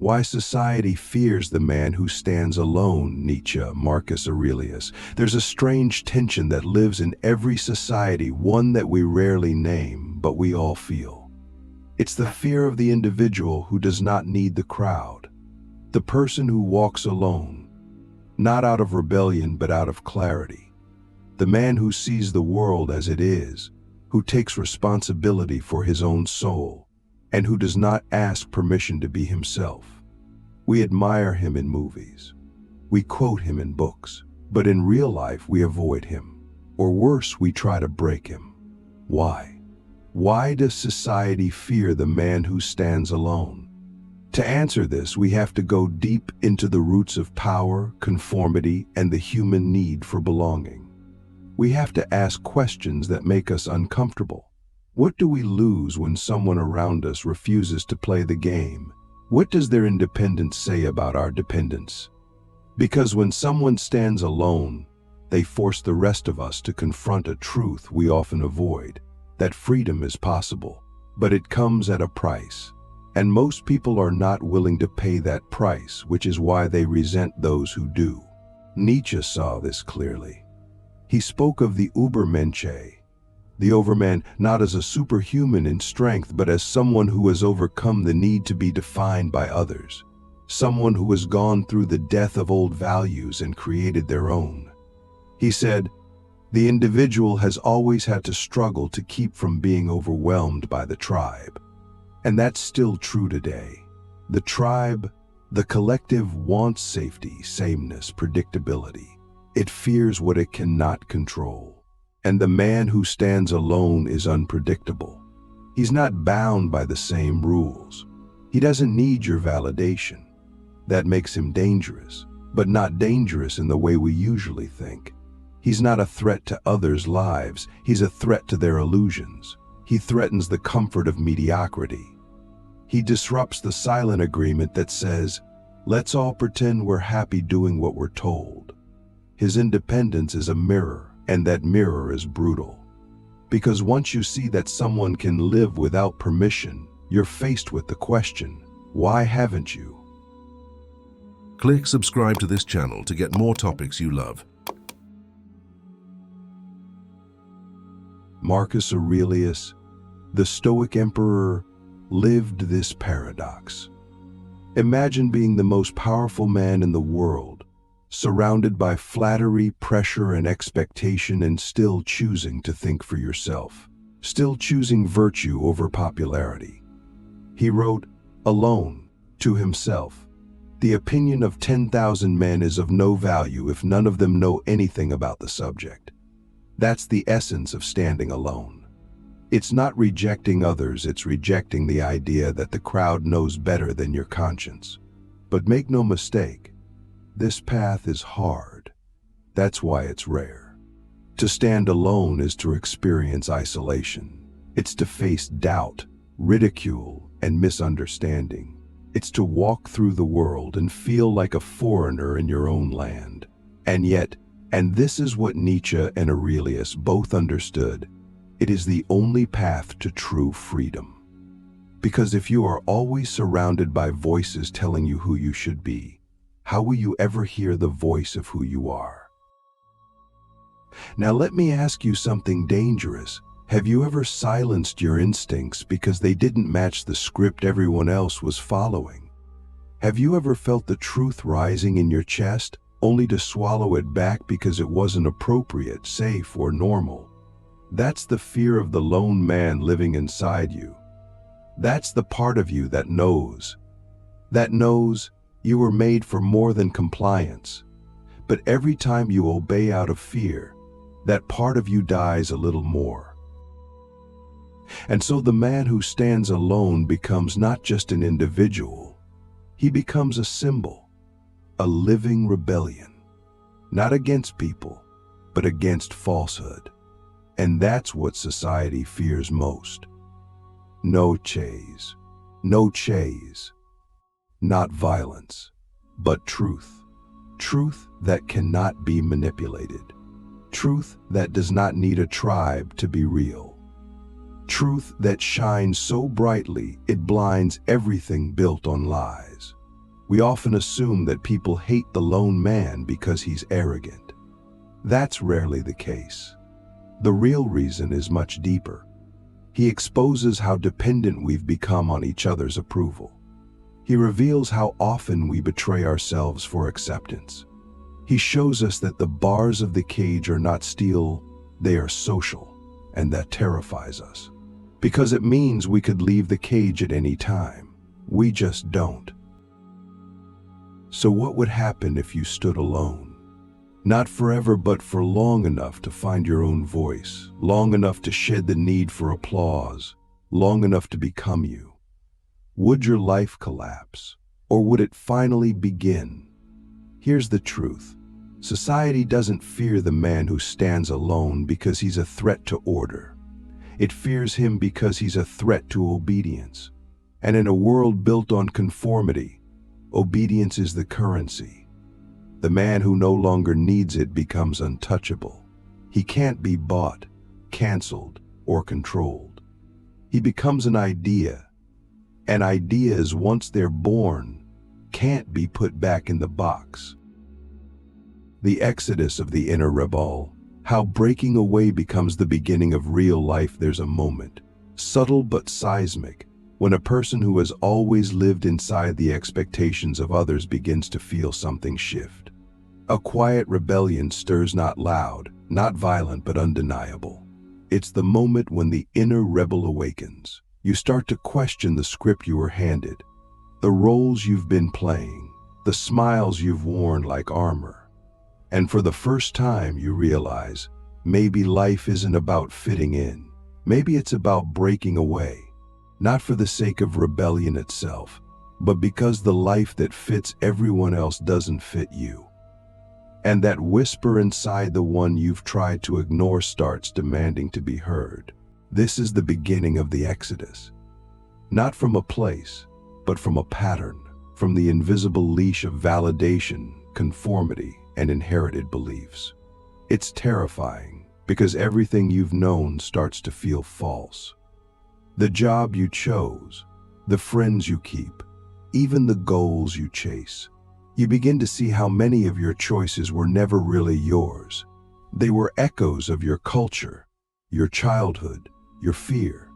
Why society fears the man who stands alone, Nietzsche, Marcus Aurelius. There's a strange tension that lives in every society, one that we rarely name, but we all feel. It's the fear of the individual who does not need the crowd, the person who walks alone, not out of rebellion but out of clarity, the man who sees the world as it is, who takes responsibility for his own soul, and who does not ask permission to be himself. We admire him in movies. We quote him in books. But in real life, we avoid him. Or worse, we try to break him. Why? Why does society fear the man who stands alone? To answer this, we have to go deep into the roots of power, conformity, and the human need for belonging. We have to ask questions that make us uncomfortable. What do we lose when someone around us refuses to play the game? What does their independence say about our dependence? Because when someone stands alone, they force the rest of us to confront a truth we often avoid, that freedom is possible, but it comes at a price. And most people are not willing to pay that price, which is why they resent those who do. Nietzsche saw this clearly. He spoke of the Übermensch, the overman, not as a superhuman in strength, but as someone who has overcome the need to be defined by others, someone who has gone through the death of old values and created their own. He said, the individual has always had to struggle to keep from being overwhelmed by the tribe. And that's still true today. The tribe, the collective, wants safety, sameness, predictability. It fears what it cannot control. And the man who stands alone is unpredictable. He's not bound by the same rules. He doesn't need your validation. That makes him dangerous, but not dangerous in the way we usually think. He's not a threat to others' lives. He's a threat to their illusions. He threatens the comfort of mediocrity. He disrupts the silent agreement that says, let's all pretend we're happy doing what we're told. His independence is a mirror. And that mirror is brutal. Because once you see that someone can live without permission, you're faced with the question, why haven't you? Click subscribe to this channel to get more topics you love. Marcus Aurelius, the Stoic emperor, lived this paradox. Imagine being the most powerful man in the world, surrounded by flattery, pressure, and expectation, and still choosing to think for yourself, still choosing virtue over popularity. He wrote, alone, to himself, the opinion of 10,000 men is of no value if none of them know anything about the subject. That's the essence of standing alone. It's not rejecting others, it's rejecting the idea that the crowd knows better than your conscience. But make no mistake, this path is hard. That's why it's rare. To stand alone is to experience isolation. It's to face doubt, ridicule, and misunderstanding. It's to walk through the world and feel like a foreigner in your own land. And yet, and this is what Nietzsche and Aurelius both understood, it is the only path to true freedom. Because if you are always surrounded by voices telling you who you should be, how will you ever hear the voice of who you are? Now let me ask you something dangerous. Have you ever silenced your instincts because they didn't match the script everyone else was following? Have you ever felt the truth rising in your chest, only to swallow it back because it wasn't appropriate, safe, or normal? That's the fear of the lone man living inside you. That's the part of you that knows you were made for more than compliance. But every time you obey out of fear, that part of you dies a little more. And so the man who stands alone becomes not just an individual, he becomes a symbol, a living rebellion, not against people, but against falsehood. And that's what society fears most. No chase, not violence, but truth. Truth that cannot be manipulated. Truth that does not need a tribe to be real. Truth that shines so brightly it blinds everything built on lies. We often assume that people hate the lone man because he's arrogant. That's rarely the case. The real reason is much deeper. He exposes how dependent we've become on each other's approval. He reveals how often we betray ourselves for acceptance. He shows us that the bars of the cage are not steel, they are social, and that terrifies us. Because it means we could leave the cage at any time. We just don't. So what would happen if you stood alone? Not forever, but for long enough to find your own voice, long enough to shed the need for applause, long enough to become you. Would your life collapse, or would it finally begin? Here's the truth. Society doesn't fear the man who stands alone because he's a threat to order. It fears him because he's a threat to obedience. And in a world built on conformity, obedience is the currency. The man who no longer needs it becomes untouchable. He can't be bought, canceled, or controlled. He becomes an idea. And ideas, once they're born, can't be put back in the box. The exodus of the inner rebel, how breaking away becomes the beginning of real life. There's a moment, subtle but seismic, when a person who has always lived inside the expectations of others begins to feel something shift. A quiet rebellion stirs, not loud, not violent, but undeniable. It's the moment when the inner rebel awakens. You start to question the script you were handed, the roles you've been playing, the smiles you've worn like armor. And for the first time you realize, maybe life isn't about fitting in. Maybe it's about breaking away, not for the sake of rebellion itself, but because the life that fits everyone else doesn't fit you. And that whisper inside the one you've tried to ignore starts demanding to be heard. This is the beginning of the exodus. Not from a place, but from a pattern, from the invisible leash of validation, conformity, and inherited beliefs. It's terrifying because everything you've known starts to feel false. The job you chose, the friends you keep, even the goals you chase. You begin to see how many of your choices were never really yours. They were echoes of your culture, your childhood, your fear.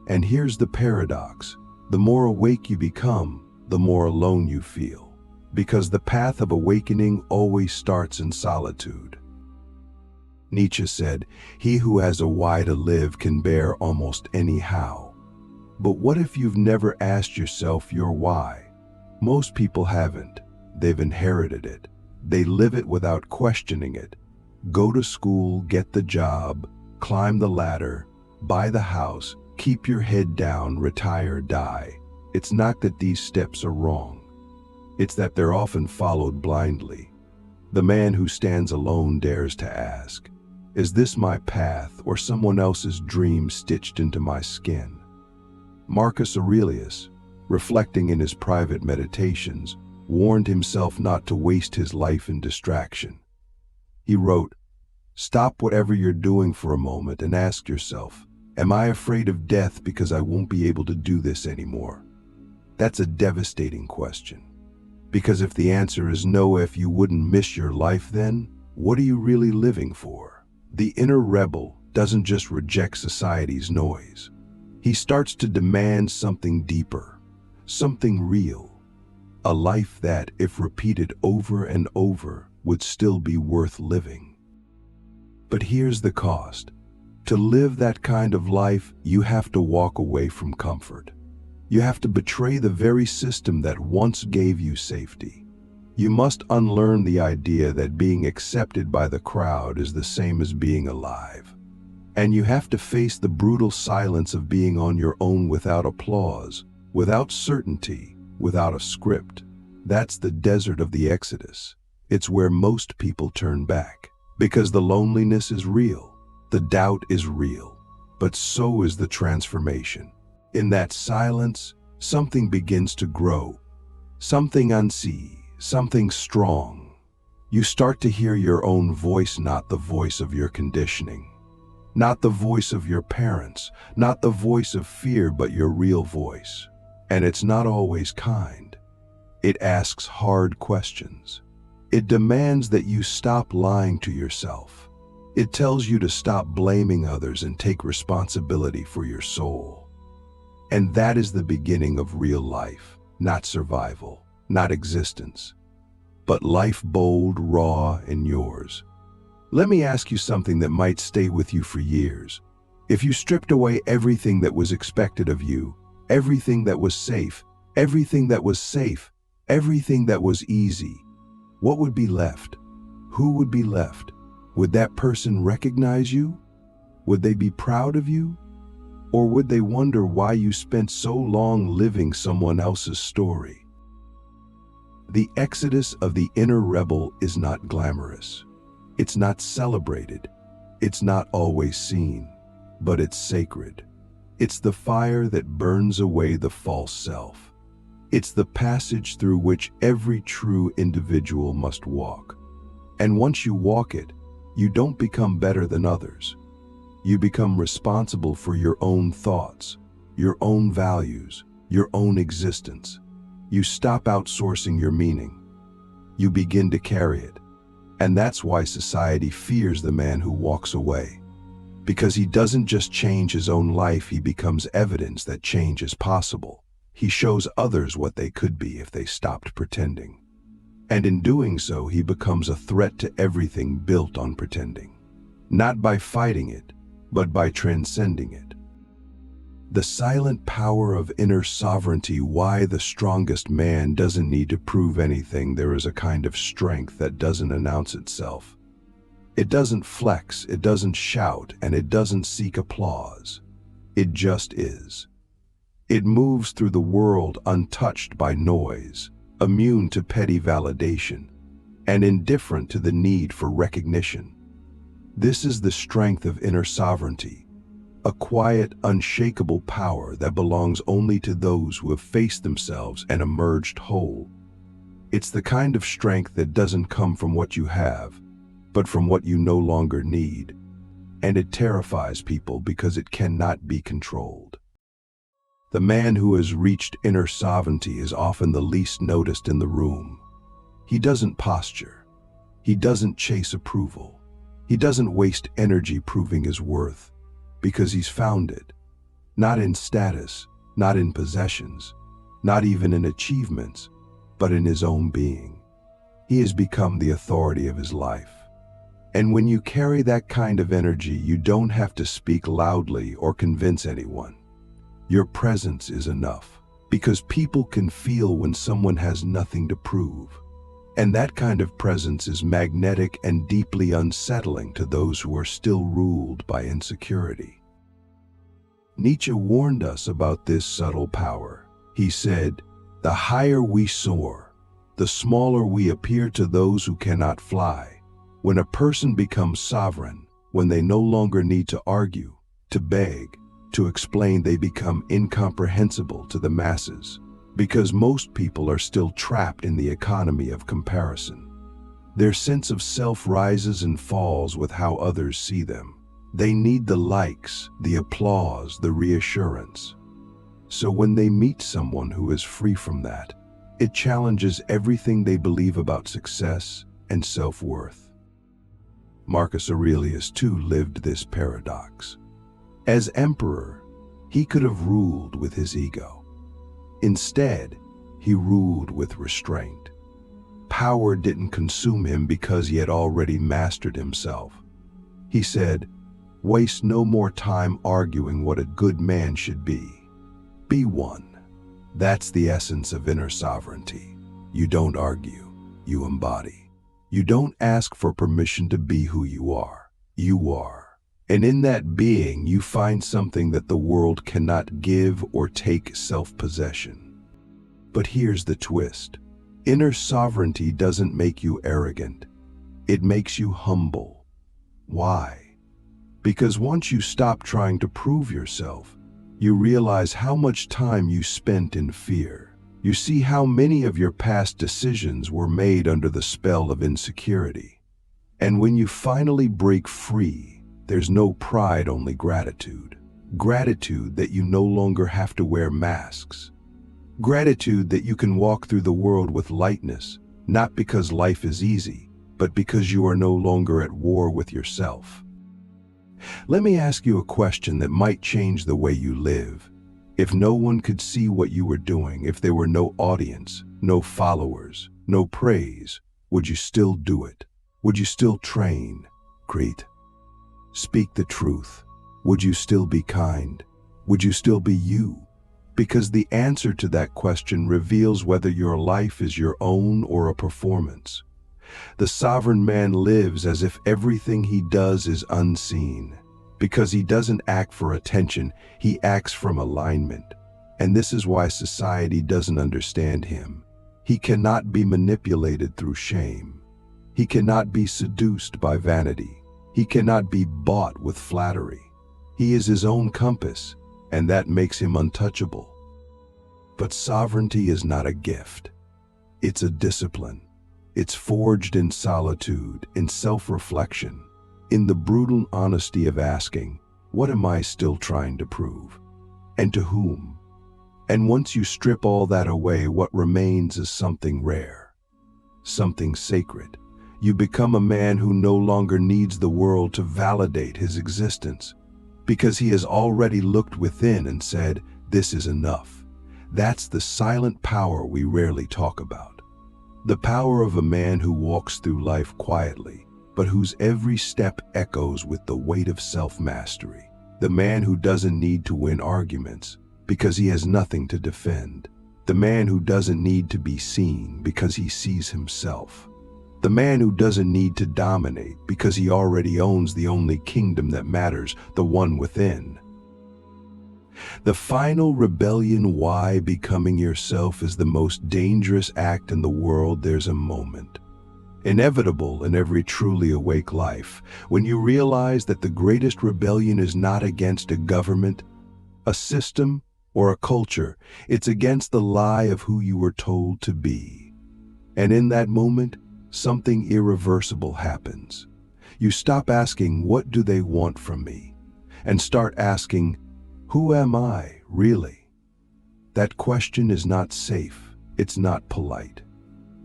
And here's the paradox. The more awake you become, the more alone you feel. Because the path of awakening always starts in solitude. Nietzsche said, "He who has a why to live can bear almost any how." But what if you've never asked yourself your why? Most people haven't. They've inherited it. They live it without questioning it. Go to school, get the job, climb the ladder, buy the house, keep your head down, retire, die. It's not that these steps are wrong. It's that they're often followed blindly. The man who stands alone dares to ask, is this my path or someone else's dream stitched into my skin? Marcus Aurelius, reflecting in his private meditations, warned himself not to waste his life in distraction. He wrote, "Stop whatever you're doing for a moment and ask yourself, am I afraid of death because I won't be able to do this anymore?" That's a devastating question. Because if the answer is no, if you wouldn't miss your life, then what are you really living for? The inner rebel doesn't just reject society's noise. He starts to demand something deeper, something real, a life that, if repeated over and over, would still be worth living. But here's the cost. To live that kind of life, you have to walk away from comfort. You have to betray the very system that once gave you safety. You must unlearn the idea that being accepted by the crowd is the same as being alive. And you have to face the brutal silence of being on your own without applause, without certainty, without a script. That's the desert of the exodus. It's where most people turn back. Because the loneliness is real, the doubt is real, but so is the transformation. In that silence, something begins to grow, something unseen, something strong. You start to hear your own voice, not the voice of your conditioning, not the voice of your parents, not the voice of fear, but your real voice. And it's not always kind. It asks hard questions. It demands that you stop lying to yourself. It tells you to stop blaming others and take responsibility for your soul. And that is the beginning of real life, not survival, not existence, but life bold, raw, and yours. Let me ask you something that might stay with you for years. If you stripped away everything that was expected of you, everything that was safe, everything that was safe, everything that was easy, what would be left? Who would be left? Would that person recognize you? Would they be proud of you? Or would they wonder why you spent so long living someone else's story? The exodus of the inner rebel is not glamorous. It's not celebrated. It's not always seen, but it's sacred. It's the fire that burns away the false self. It's the passage through which every true individual must walk. And once you walk it, you don't become better than others. You become responsible for your own thoughts, your own values, your own existence. You stop outsourcing your meaning. You begin to carry it. And that's why society fears the man who walks away. Because he doesn't just change his own life, he becomes evidence that change is possible. He shows others what they could be if they stopped pretending. And in doing so, he becomes a threat to everything built on pretending. Not by fighting it, but by transcending it. The silent power of inner sovereignty, why the strongest man doesn't need to prove anything. There is a kind of strength that doesn't announce itself. It doesn't flex, it doesn't shout, and it doesn't seek applause. It just is. It moves through the world untouched by noise, immune to petty validation, and indifferent to the need for recognition. This is the strength of inner sovereignty, a quiet, unshakable power that belongs only to those who have faced themselves and emerged whole. It's the kind of strength that doesn't come from what you have, but from what you no longer need, and it terrifies people because it cannot be controlled. The man who has reached inner sovereignty is often the least noticed in the room. He doesn't posture. He doesn't chase approval. He doesn't waste energy proving his worth, because he's found it. Not in status, not in possessions, not even in achievements, but in his own being. He has become the authority of his life. And when you carry that kind of energy, you don't have to speak loudly or convince anyone. Your presence is enough, because people can feel when someone has nothing to prove. And that kind of presence is magnetic and deeply unsettling to those who are still ruled by insecurity. Nietzsche warned us about this subtle power. He said, "The higher we soar, the smaller we appear to those who cannot fly." When a person becomes sovereign, when they no longer need to argue, to beg, to explain, they become incomprehensible to the masses, because most people are still trapped in the economy of comparison. Their sense of self rises and falls with how others see them. They need the likes, the applause, the reassurance. So when they meet someone who is free from that, it challenges everything they believe about success and self-worth. Marcus Aurelius too lived this paradox. As emperor, he could have ruled with his ego. Instead, he ruled with restraint. Power didn't consume him because he had already mastered himself. He said, "Waste no more time arguing what a good man should be. Be one." That's the essence of inner sovereignty. You don't argue, you embody. You don't ask for permission to be who you are. You are. And in that being, you find something that the world cannot give or take: self-possession. But here's the twist. Inner sovereignty doesn't make you arrogant. It makes you humble. Why? Because once you stop trying to prove yourself, you realize how much time you spent in fear. You see how many of your past decisions were made under the spell of insecurity. And when you finally break free, there's no pride, only gratitude. Gratitude that you no longer have to wear masks. Gratitude that you can walk through the world with lightness, not because life is easy, but because you are no longer at war with yourself. Let me ask you a question that might change the way you live. If no one could see what you were doing, if there were no audience, no followers, no praise, would you still do it? Would you still train, create, speak the truth? Would you still be kind? Would you still be you? Because the answer to that question reveals whether your life is your own or a performance. The sovereign man lives as if everything he does is unseen. Because he doesn't act for attention, he acts from alignment. And this is why society doesn't understand him. He cannot be manipulated through shame. He cannot be seduced by vanity. He cannot be bought with flattery. He is his own compass, and that makes him untouchable. But sovereignty is not a gift. It's a discipline. It's forged in solitude, in self-reflection, in the brutal honesty of asking, what am I still trying to prove? And to whom? And once you strip all that away, what remains is something rare, something sacred. You become a man who no longer needs the world to validate his existence, because he has already looked within and said, this is enough. That's the silent power we rarely talk about. The power of a man who walks through life quietly, but whose every step echoes with the weight of self-mastery. The man who doesn't need to win arguments because he has nothing to defend. The man who doesn't need to be seen because he sees himself. The man who doesn't need to dominate because he already owns the only kingdom that matters, the one within. The final rebellion, why becoming yourself is the most dangerous act in the world. There's a moment, inevitable in every truly awake life, when you realize that the greatest rebellion is not against a government, a system, or a culture. It's against the lie of who you were told to be. And in that moment, something irreversible happens. You stop asking, what do they want from me? And start asking, who am I, really? That question is not safe. It's not polite.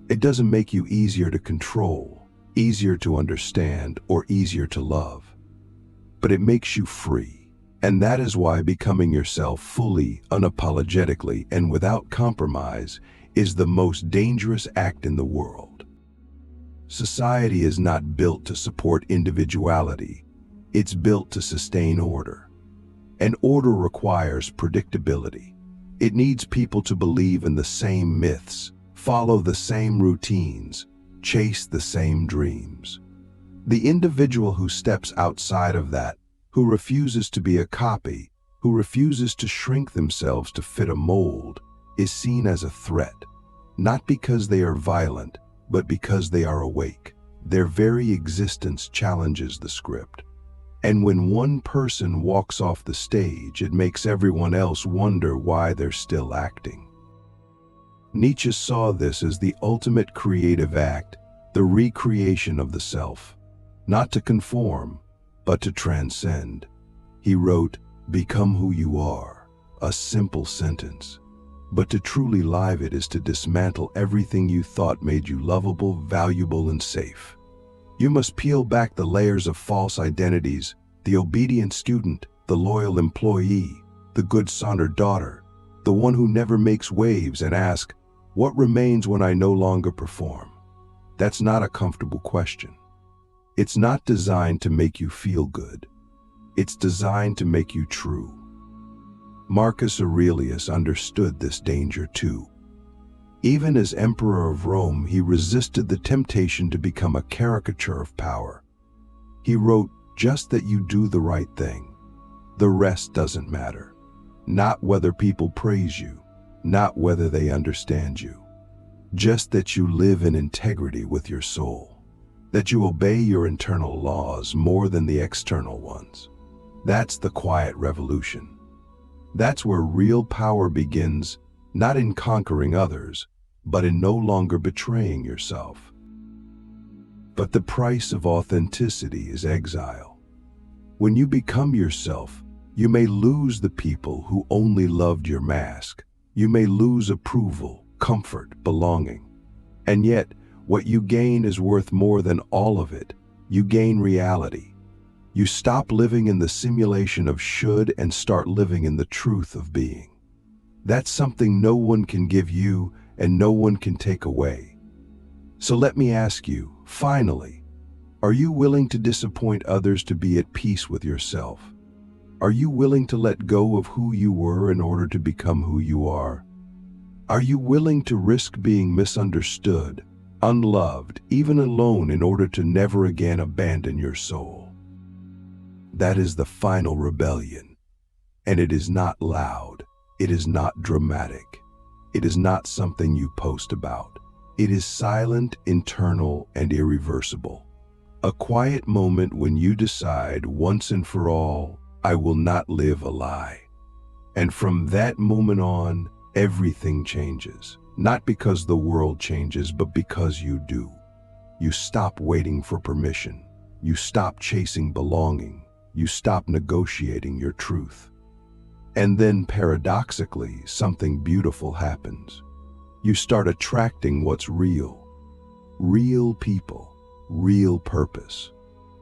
It doesn't make you easier to control, easier to understand, or easier to love. But it makes you free. And that is why becoming yourself fully, unapologetically, and without compromise is the most dangerous act in the world. Society is not built to support individuality. It's built to sustain order. And order requires predictability. It needs people to believe in the same myths, follow the same routines, chase the same dreams. The individual who steps outside of that, who refuses to be a copy, who refuses to shrink themselves to fit a mold, is seen as a threat, not because they are violent, but because they are awake. Their very existence challenges the script. And when one person walks off the stage, it makes everyone else wonder why they're still acting. Nietzsche saw this as the ultimate creative act, the recreation of the self, not to conform, but to transcend. He wrote, "Become who you are," a simple sentence. But to truly live it is to dismantle everything you thought made you lovable, valuable, and safe. You must peel back the layers of false identities, the obedient student, the loyal employee, the good son or daughter, the one who never makes waves, and ask, what remains when I no longer perform? That's not a comfortable question. It's not designed to make you feel good. It's designed to make you true. Marcus Aurelius understood this danger too. Even as Emperor of Rome, he resisted the temptation to become a caricature of power. He wrote, just that you do the right thing. The rest doesn't matter. Not whether people praise you, not whether they understand you. Just that you live in integrity with your soul. That you obey your internal laws more than the external ones. That's the quiet revolution. That's where real power begins, not in conquering others, but in no longer betraying yourself. But the price of authenticity is exile. When you become yourself, you may lose the people who only loved your mask, You may lose approval, comfort, belonging. And yet, what you gain is worth more than all of it. You gain reality. You stop living in the simulation of should and start living in the truth of being. That's something no one can give you and no one can take away. So let me ask you, finally, are you willing to disappoint others to be at peace with yourself? Are you willing to let go of who you were in order to become who you are? Are you willing to risk being misunderstood, unloved, even alone in order to never again abandon your soul? That is the final rebellion. And it is not loud. It is not dramatic. It is not something you post about. It is silent, internal, and irreversible. A quiet moment when you decide once and for all, I will not live a lie. And from that moment on, everything changes. Not because the world changes, but because you do. You stop waiting for permission. You stop chasing belonging. You stop negotiating your truth. And then paradoxically, something beautiful happens. You start attracting what's real. Real people, real purpose,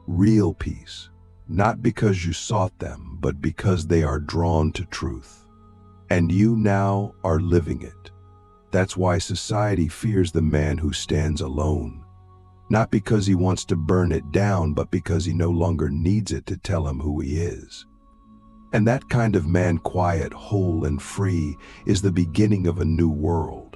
real peace. Not because you sought them, but because they are drawn to truth. And you now are living it. That's why society fears the man who stands alone. Not because he wants to burn it down, but because he no longer needs it to tell him who he is. And that kind of man, quiet, whole, and free, is the beginning of a new world.